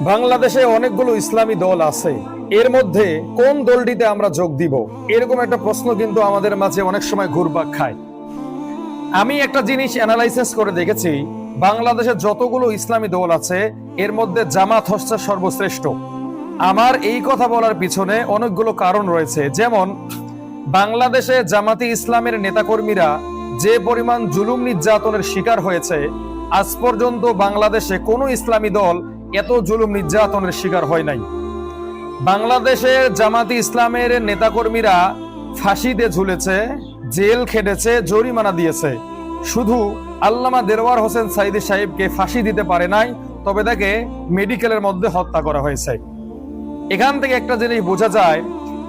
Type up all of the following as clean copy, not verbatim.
বাংলাদেশে অনেকগুলো ইসলামী দল আছে, এর মধ্যে কোন দলটিতে আমরা যোগ দিব, এরকম একটা প্রশ্ন কিন্তু আমাদের মাঝে অনেক সময় ঘুরপাক খায়। আমি একটা জিনিস অ্যানালাইসিস করে দেখেছি, বাংলাদেশে যতগুলো ইসলামী দল আছে এর মধ্যে জামাত হচ্ছে সর্বশ্রেষ্ঠ। আমার এই কথা বলার পিছনে অনেকগুলো কারণ রয়েছে। যেমন বাংলাদেশে জামাতি ইসলামের নেতাকর্মীরা যে পরিমাণ জুলুম নির্যাতনের শিকার হয়েছে, আজ পর্যন্ত বাংলাদেশে কোনো ইসলামী দল এত জুলুম নির্যাতনের শিকার হয় নাই। বাংলাদেশের জামাতি ইসলামের নেতাকর্মীরা ফাঁসিতে ঝুলেছে, জেল খেটেছে, জরিমানা দিয়েছে। শুধু আল্লামা দেরওয়ার হোসেন সাইদি সাহেবকে ফাঁসি দিতে পারে নাই, তবে তাকে মেডিকেলের মধ্যে হত্যা করা হয়েছে। এখান থেকে একটা জিনিস বোঝা যায়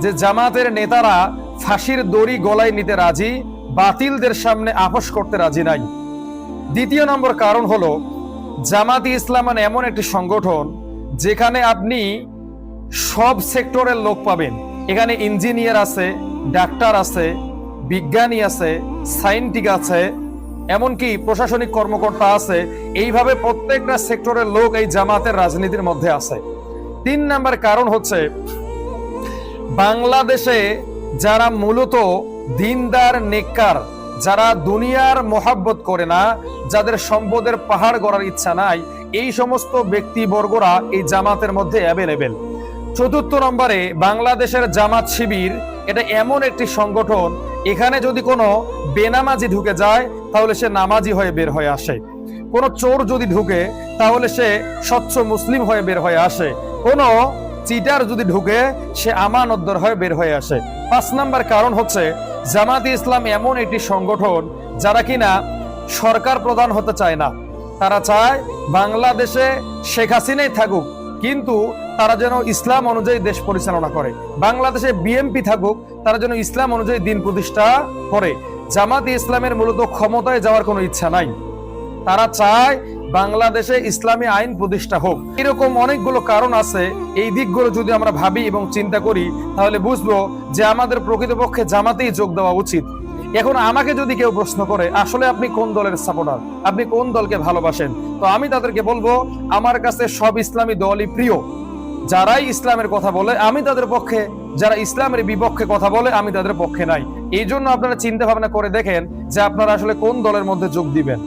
যে জামাতের নেতারা ফাঁসির দড়ি গলায় নিতে রাজি, বাতিলদের সামনে আপোষ করতে রাজি নাই। দ্বিতীয় নম্বর কারণ হলো, জামাতি ইসলাম মানে এমন একটি সংগঠন যেখানে আপনি সব সেক্টরের লোক পাবেন। এখানে ইঞ্জিনিয়ার আছে, ডাক্তার আছে, বিজ্ঞানী আছে, সায়েন্টিস্ট আছে, এমনকি প্রশাসনিক কর্মকর্তা আছে। এইভাবে প্রত্যেকটা সেক্টরের লোক এই জামাতের রাজনীতির মধ্যে আছে। তিন নম্বর কারণ হচ্ছে, বাংলাদেশে যারা মূলত দিনদার নেককার, যারা দুনিয়ার মোহাব্বত করে না, যাদের সম্পদের পাহাড় গড়ার ইচ্ছা নাই, এই সমস্ত ব্যক্তিবর্গরা এই জামাতের মধ্যে অ্যাভেলেবেল। চতুর্থ নম্বরে, বাংলাদেশের জামাত শিবির এটা এমন একটি সংগঠন, এখানে যদি কোনো বেনামাজি ঢুকে যায় তাহলে সে নামাজি হয়ে বের হয়ে আসে। কোনো চোর যদি ঢুকে তাহলে সে স্বচ্ছ মুসলিম হয়ে বের হয়ে আসে। কোনো চিটার যদি ঢুকে সে আমানতদার হয়ে বের হয়ে আসে। 5 নম্বর কারণ হচ্ছে, জামাতি ইসলাম এমন একটি সংগঠন যারা কিনা সরকার প্রধান হতে চায় না। তারা চায় বাংলাদেশে শেখ হাসিনাই থাকুক, কিন্তু তারা যেন ইসলাম অনুযায়ী দেশ পরিচালনা করে। বাংলাদেশে বিএনপি থাকুক, তারা যেন ইসলাম অনুযায়ী দিন প্রতিষ্ঠা করে। জামাতি ইসলামের মূলত ক্ষমতায় যাওয়ার কোনো ইচ্ছা নাই। তারা চায় বাংলাদেশে ইসলামী আইন প্রতিষ্ঠা হোক। এরকম অনেকগুলো কারণ আছে। এই দিকগুলো যদি আমরা ভাবি এবং চিন্তা করি তাহলে বুঝবো যে আমাদের প্রকৃতপক্ষে জামাতেই যোগ দেওয়া উচিত। এখন আমাকে যদি কেউ প্রশ্ন করে আসলে আপনি কোন দলের সাপোর্টার, আপনি কোন দলকে ভালোবাসেন, তো আমি তাদেরকে বলবো আমার কাছে সব ইসলামী দলই প্রিয়। যারাই ইসলামের কথা বলে আমি তাদের পক্ষে, যারা ইসলামের বিপক্ষে কথা বলে আমি তাদের পক্ষে নাই। এই জন্য আপনারা চিন্তা ভাবনা করে দেখেন যে আপনারা আসলে কোন দলের মধ্যে যোগ দিবেন।